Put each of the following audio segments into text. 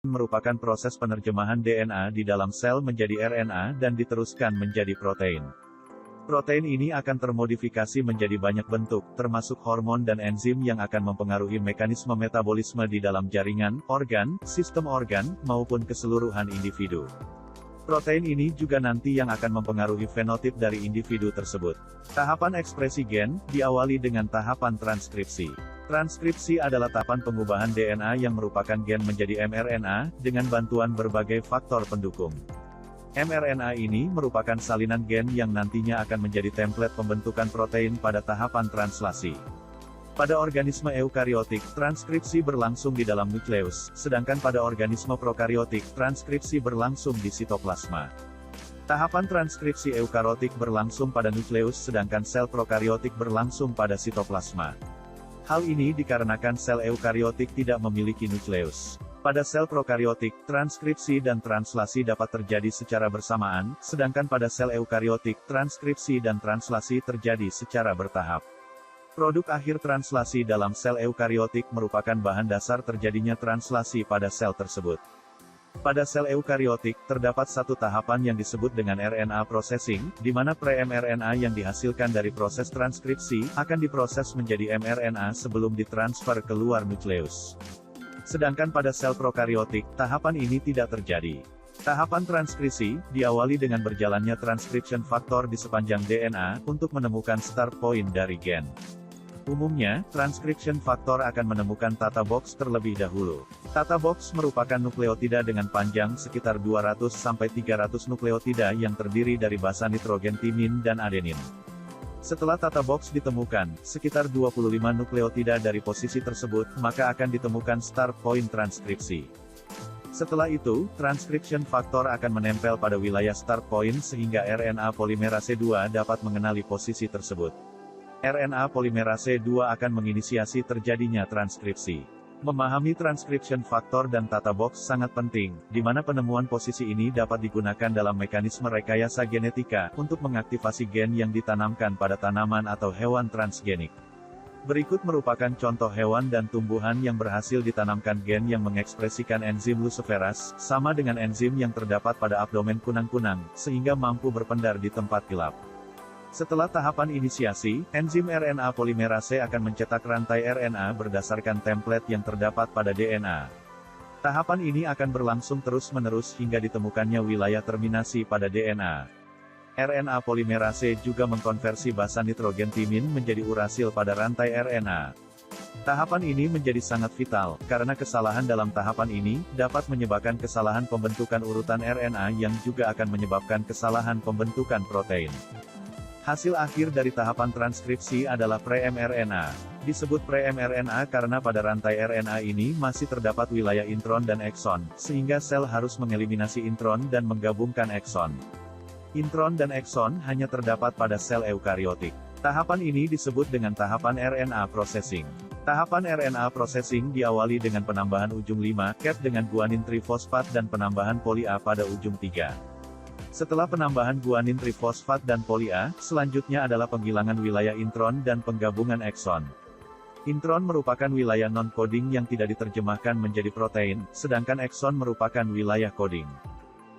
merupakan proses penerjemahan DNA di dalam sel menjadi RNA dan diteruskan menjadi protein. Protein ini akan termodifikasi menjadi banyak bentuk, termasuk hormon dan enzim yang akan mempengaruhi mekanisme metabolisme di dalam jaringan, organ, sistem organ, maupun keseluruhan individu. Protein ini juga nanti yang akan mempengaruhi fenotip dari individu tersebut. Tahapan ekspresi gen, diawali dengan tahapan transkripsi. Transkripsi adalah tahapan pengubahan DNA yang merupakan gen menjadi mRNA, dengan bantuan berbagai faktor pendukung. mRNA ini merupakan salinan gen yang nantinya akan menjadi template pembentukan protein pada tahapan translasi. Pada organisme eukariotik, transkripsi berlangsung di dalam nukleus, sedangkan pada organisme prokariotik, transkripsi berlangsung di sitoplasma. Tahapan transkripsi eukariotik berlangsung pada nukleus sedangkan sel prokariotik berlangsung pada sitoplasma. Hal ini dikarenakan sel eukariotik tidak memiliki nukleus. Pada sel prokariotik, transkripsi dan translasi dapat terjadi secara bersamaan, sedangkan pada sel eukariotik, transkripsi dan translasi terjadi secara bertahap. Produk akhir translasi dalam sel eukariotik merupakan bahan dasar terjadinya translasi pada sel tersebut. Pada sel eukariotik, terdapat satu tahapan yang disebut dengan RNA processing, di mana pre-mRNA yang dihasilkan dari proses transkripsi, akan diproses menjadi mRNA sebelum ditransfer keluar nukleus. Sedangkan pada sel prokariotik, tahapan ini tidak terjadi. Tahapan transkripsi, diawali dengan berjalannya transcription factor di sepanjang DNA, untuk menemukan start point dari gen. Umumnya, transcription factor akan menemukan tata box terlebih dahulu. Tata box merupakan nukleotida dengan panjang sekitar 200-300 nukleotida yang terdiri dari basa nitrogen timin dan adenin. Setelah tata box ditemukan, sekitar 25 nukleotida dari posisi tersebut, maka akan ditemukan start point transkripsi. Setelah itu, transcription factor akan menempel pada wilayah start point sehingga RNA polimerase 2 dapat mengenali posisi tersebut. RNA polimerase 2 akan menginisiasi terjadinya transkripsi. Memahami transcription factor dan tata box sangat penting, di mana penemuan posisi ini dapat digunakan dalam mekanisme rekayasa genetika, untuk mengaktifasi gen yang ditanamkan pada tanaman atau hewan transgenik. Berikut merupakan contoh hewan dan tumbuhan yang berhasil ditanamkan gen yang mengekspresikan enzim luciferase, sama dengan enzim yang terdapat pada abdomen kunang-kunang, sehingga mampu berpendar di tempat gelap. Setelah tahapan inisiasi, enzim RNA polimerase akan mencetak rantai RNA berdasarkan template yang terdapat pada DNA. Tahapan ini akan berlangsung terus-menerus hingga ditemukannya wilayah terminasi pada DNA. RNA polimerase juga mengkonversi basa nitrogen timin menjadi urasil pada rantai RNA. Tahapan ini menjadi sangat vital, karena kesalahan dalam tahapan ini, dapat menyebabkan kesalahan pembentukan urutan RNA yang juga akan menyebabkan kesalahan pembentukan protein. Hasil akhir dari tahapan transkripsi adalah pre-mRNA. Disebut pre-mRNA karena pada rantai RNA ini masih terdapat wilayah intron dan ekson, sehingga sel harus mengeliminasi intron dan menggabungkan ekson. Intron dan ekson hanya terdapat pada sel eukariotik. Tahapan ini disebut dengan tahapan RNA processing. Tahapan RNA processing diawali dengan penambahan ujung 5 cap dengan guanin trifosfat dan penambahan poli A pada ujung 3. Setelah penambahan guanin trifosfat dan poli A, selanjutnya adalah penghilangan wilayah intron dan penggabungan ekson. Intron merupakan wilayah non-coding yang tidak diterjemahkan menjadi protein, sedangkan ekson merupakan wilayah coding.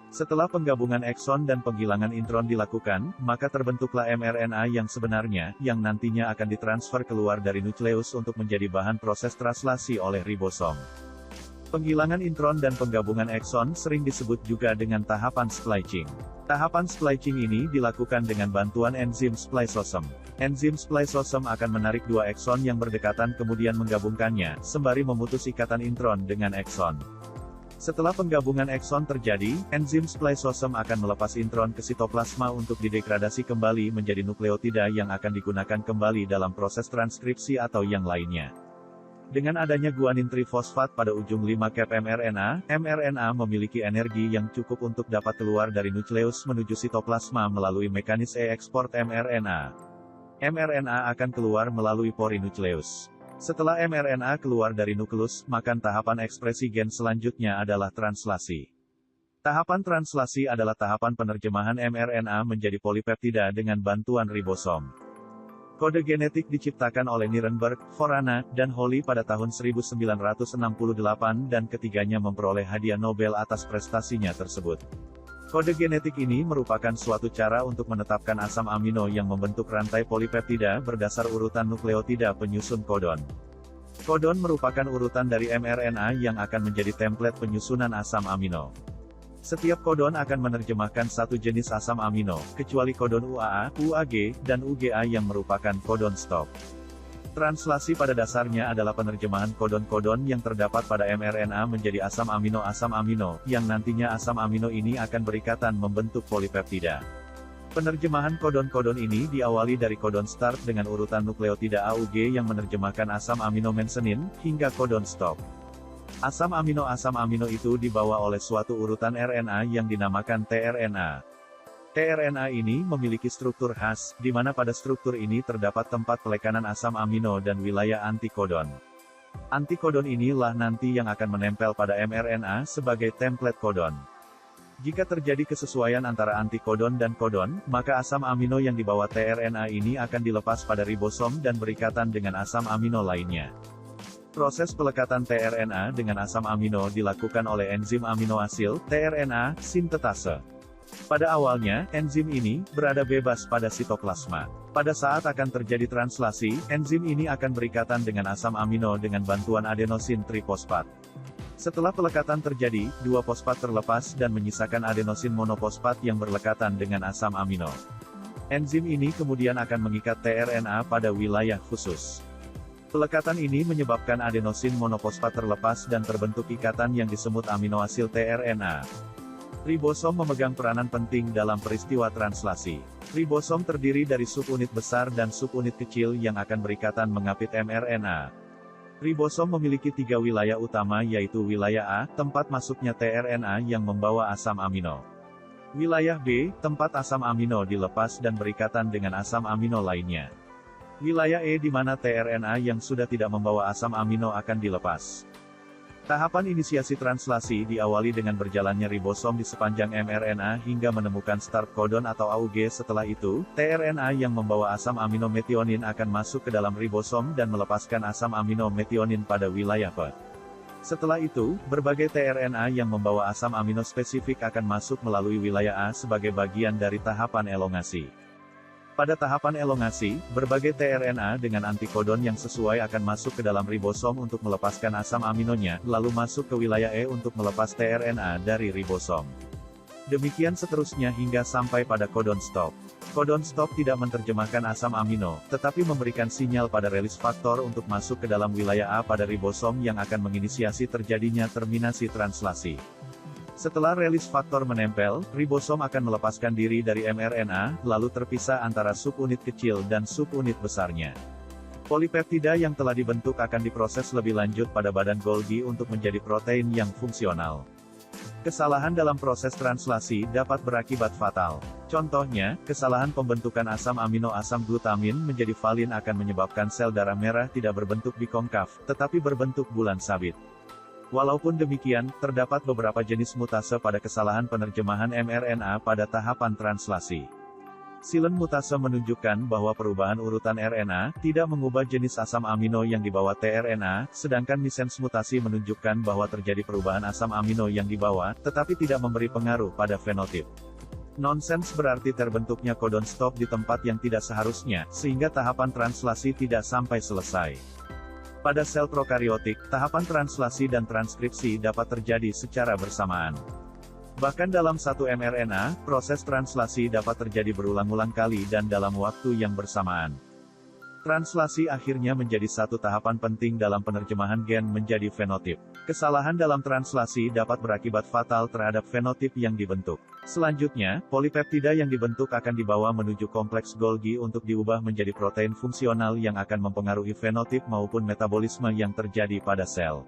Setelah penggabungan ekson dan penghilangan intron dilakukan, maka terbentuklah mRNA yang sebenarnya, yang nantinya akan ditransfer keluar dari nukleus untuk menjadi bahan proses translasi oleh ribosom. Penghilangan intron dan penggabungan ekson sering disebut juga dengan tahapan splicing. Tahapan splicing ini dilakukan dengan bantuan enzim spliceosome. Enzim spliceosome akan menarik dua ekson yang berdekatan kemudian menggabungkannya, sembari memutus ikatan intron dengan ekson. Setelah penggabungan ekson terjadi, enzim spliceosome akan melepas intron ke sitoplasma untuk didegradasi kembali menjadi nukleotida yang akan digunakan kembali dalam proses transkripsi atau yang lainnya. Dengan adanya guanin trifosfat pada ujung 5 cap mRNA, mRNA memiliki energi yang cukup untuk dapat keluar dari nukleus menuju sitoplasma melalui mekanisme ekspor mRNA. mRNA akan keluar melalui pori nukleus. Setelah mRNA keluar dari nukleus, maka tahapan ekspresi gen selanjutnya adalah translasi. Tahapan translasi adalah tahapan penerjemahan mRNA menjadi polipeptida dengan bantuan ribosom. Kode genetik diciptakan oleh Nirenberg, Forana, dan Holly pada tahun 1968 dan ketiganya memperoleh hadiah Nobel atas prestasinya tersebut. Kode genetik ini merupakan suatu cara untuk menetapkan asam amino yang membentuk rantai polipeptida berdasar urutan nukleotida penyusun kodon. Kodon merupakan urutan dari mRNA yang akan menjadi template penyusunan asam amino. Setiap kodon akan menerjemahkan satu jenis asam amino, kecuali kodon UAA, UAG, dan UGA yang merupakan kodon stop. Translasi pada dasarnya adalah penerjemahan kodon-kodon yang terdapat pada mRNA menjadi asam amino, yang nantinya asam amino ini akan berikatan membentuk polipeptida. Penerjemahan kodon-kodon ini diawali dari kodon start dengan urutan nukleotida AUG yang menerjemahkan asam amino mensenin, hingga kodon stop. Asam amino itu dibawa oleh suatu urutan RNA yang dinamakan tRNA. tRNA ini memiliki struktur khas, di mana pada struktur ini terdapat tempat pelekanan asam amino dan wilayah antikodon. Antikodon inilah nanti yang akan menempel pada mRNA sebagai template kodon. Jika terjadi kesesuaian antara antikodon dan kodon, maka asam amino yang dibawa tRNA ini akan dilepas pada ribosom dan berikatan dengan asam amino lainnya. Proses pelekatan tRNA dengan asam amino dilakukan oleh enzim aminoasil, tRNA, sintetase. Pada awalnya, enzim ini berada bebas pada sitoplasma. Pada saat akan terjadi translasi, enzim ini akan berikatan dengan asam amino dengan bantuan adenosin trifosfat. Setelah pelekatan terjadi, dua fosfat terlepas dan menyisakan adenosin monoposfat yang berlekatan dengan asam amino. Enzim ini kemudian akan mengikat tRNA pada wilayah khusus. Pelekatan ini menyebabkan adenosin monoposfat terlepas dan terbentuk ikatan yang disebut aminoasil tRNA. Ribosom memegang peranan penting dalam peristiwa translasi. Ribosom terdiri dari subunit besar dan subunit kecil yang akan berikatan mengapit mRNA. Ribosom memiliki tiga wilayah utama yaitu wilayah A, tempat masuknya tRNA yang membawa asam amino. Wilayah B, tempat asam amino dilepas dan berikatan dengan asam amino lainnya. Wilayah E di mana tRNA yang sudah tidak membawa asam amino akan dilepas. Tahapan inisiasi translasi diawali dengan berjalannya ribosom di sepanjang mRNA hingga menemukan start kodon atau AUG. Setelah itu, tRNA yang membawa asam amino metionin akan masuk ke dalam ribosom dan melepaskan asam amino metionin pada wilayah P. Setelah itu, berbagai tRNA yang membawa asam amino spesifik akan masuk melalui wilayah A sebagai bagian dari tahapan elongasi. Pada tahapan elongasi, berbagai tRNA dengan antikodon yang sesuai akan masuk ke dalam ribosom untuk melepaskan asam aminonya, lalu masuk ke wilayah E untuk melepas tRNA dari ribosom. Demikian seterusnya hingga sampai pada kodon stop. Kodon stop tidak menerjemahkan asam amino, tetapi memberikan sinyal pada release faktor untuk masuk ke dalam wilayah A pada ribosom yang akan menginisiasi terjadinya terminasi translasi. Setelah release faktor menempel, ribosom akan melepaskan diri dari mRNA, lalu terpisah antara subunit kecil dan subunit besarnya. Polipeptida yang telah dibentuk akan diproses lebih lanjut pada badan Golgi untuk menjadi protein yang fungsional. Kesalahan dalam proses translasi dapat berakibat fatal. Contohnya, kesalahan pembentukan asam amino asam glutamin menjadi valin akan menyebabkan sel darah merah tidak berbentuk bikonkav, tetapi berbentuk bulan sabit. Walaupun demikian, terdapat beberapa jenis mutase pada kesalahan penerjemahan mRNA pada tahapan translasi. Silent mutase menunjukkan bahwa perubahan urutan RNA tidak mengubah jenis asam amino yang dibawa tRNA, sedangkan missense mutasi menunjukkan bahwa terjadi perubahan asam amino yang dibawa, tetapi tidak memberi pengaruh pada fenotip. Nonsense berarti terbentuknya kodon stop di tempat yang tidak seharusnya, sehingga tahapan translasi tidak sampai selesai. Pada sel prokariotik, tahapan translasi dan transkripsi dapat terjadi secara bersamaan. Bahkan dalam satu mRNA, proses translasi dapat terjadi berulang-ulang kali dan dalam waktu yang bersamaan. Translasi akhirnya menjadi satu tahapan penting dalam penerjemahan gen menjadi fenotip. Kesalahan dalam translasi dapat berakibat fatal terhadap fenotip yang dibentuk. Selanjutnya, polipeptida yang dibentuk akan dibawa menuju kompleks Golgi untuk diubah menjadi protein fungsional yang akan mempengaruhi fenotip maupun metabolisme yang terjadi pada sel.